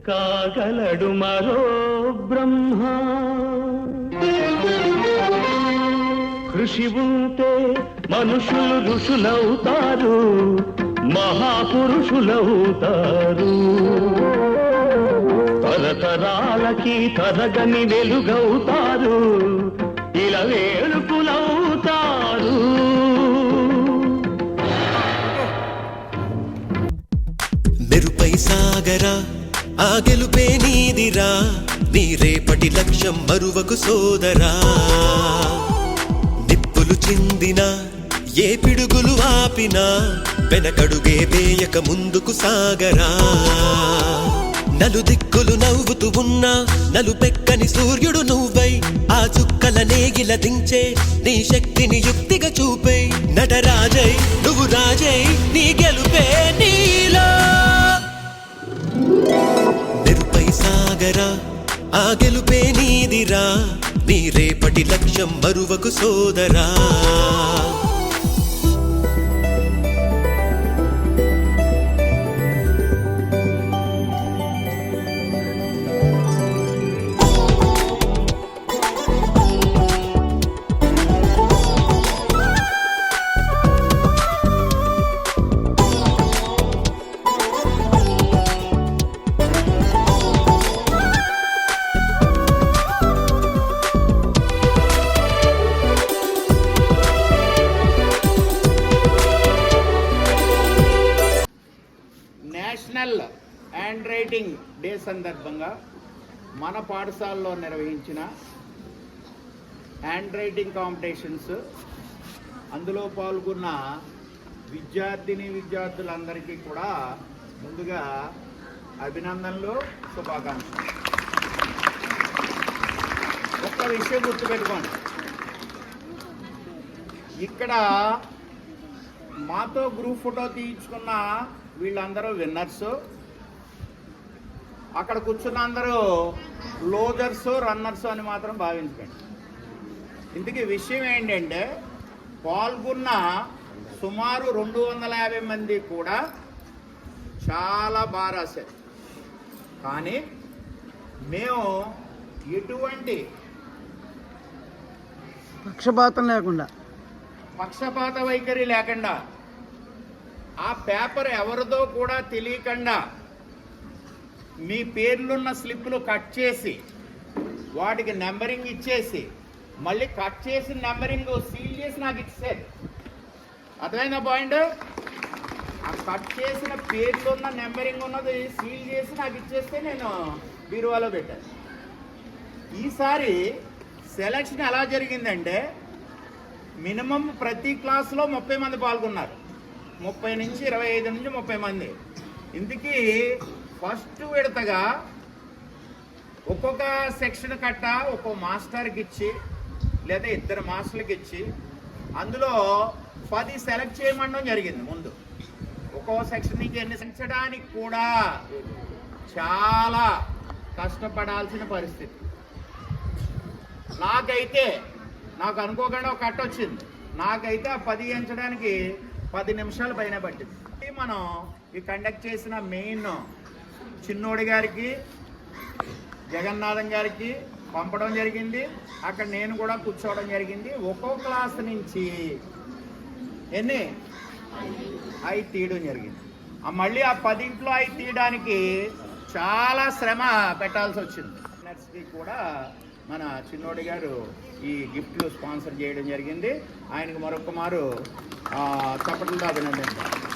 కాగలడు మరో బ్రహ్మ. కృషి ఉంటే మనుషులు ఋషులవుతారు, మహాపురుషులవుతారు. తరతరాలకి తరగని వెలుగవుతారు, ఇలా వేడుకులవుతారు. మెరుపై సాగరా ఆ గెలుపే నీదిరా, నీ రేపటి లక్ష్యం మరువకు సోదరా. నిప్పులు చిందినా ఏ పిడుగులు ఆపినా వెనకడుగే వేయక ముందుకు సాగరా. నలుదిక్కులు నవ్వుతూ ఉన్నా నలుపెక్కని సూర్యుడు నువ్వై, ఆ చుక్కల నేగిల దించే నీ శక్తిని యుక్తిగా చూపై. నటరాజై నువ్వు రాజై నీ గెలుపే నీలో. మెరుపై సాగరా ఆ గెలుపే నీదిరా, నీ రేపటి లక్ష్యం మరువకు సోదరా. నేషనల్ హ్యాండ్ రైటింగ్ డే సందర్భంగా మన పాఠశాలలో నిర్వహించిన హ్యాండ్ రైటింగ్ కాంపిటీషన్స్, అందులో పాల్గొన్న విద్యార్థులందరికీ కూడా ముందుగా అభినందనలు, శుభాకాంక్షలు. ఒక్క విషయం గుర్తుపెట్టుకోండి, ఇక్కడ మాతో గ్రూప్ ఫోటో తీయించుకున్న వీళ్ళందరూ విన్నర్స్, అక్కడ కూర్చున్న అందరూ లోజర్స్, రన్నర్స్ అని మాత్రం భావించండి. ఇందుకే విషయం ఏంటంటే పాల్గొన్న సుమారు 250 మంది కూడా చాలా బాగా రాశారు. కానీ మేము ఎటువంటి పక్షపాత వైఖరి లేకుండా, ఆ పేపర్ ఎవరిదో కూడా తెలియకుండా మీ పేర్లున్న స్లిప్పులు కట్ చేసి వాటికి నెంబరింగ్ ఇచ్చేసి మళ్ళీ కట్ చేసి నెంబరింగ్ సీల్ చేసి నాకు ఇచ్చేది. అర్థమైందా పాయింట్? ఆ కట్ చేసిన పేర్లున్న నెంబరింగ్ ఉన్నది సీల్ చేసి నాకు ఇచ్చేస్తే నేను బీరువాలో పెట్టాను. ఈసారి సెలక్షన్ ఎలా జరిగిందంటే మినిమం ప్రతి క్లాసులో 30 మంది పాల్గొన్నారు. 30 నుంచి 25 నుంచి 30 మంది. ఇందుకీ ఫస్ట్ విడతగా ఒక్కొక్క సెక్షన్ కట్ట ఒక్కో మాస్టర్కి ఇచ్చి లేదా 2 మాస్టర్లకి ఇచ్చి అందులో 10 సెలెక్ట్ చేయమనడం జరిగింది. ముందు ఒక్కో సెక్షన్ నుంచి ఎన్నించడానికి కూడా చాలా కష్టపడాల్సిన పరిస్థితి. నాకు అనుకోకుండా ఒక కట్ట వచ్చింది. నాకైతే ఆ 10 ఎంచడానికి 10 నిమిషాల పైన పట్టింది. మనం ఈ కండక్ట్ చేసిన మెయిన్ చిన్నోడి గారికి, జగన్నాథం గారికి పంపడం జరిగింది. అక్కడ నేను కూడా కూర్చోవడం జరిగింది. ఒక్కో క్లాస్ నుంచి 5 తీయడం జరిగింది. మళ్ళీ ఆ 10 5 తీయడానికి చాలా శ్రమ పెట్టాల్సి వచ్చింది. నర్సరీ కూడా మన చిన్నోడి గారు ఈ గిఫ్ట్లు స్పాన్సర్ చేయడం జరిగింది. ఆయనకు మరొక మారు చప్పట్లతో అభినందించారు.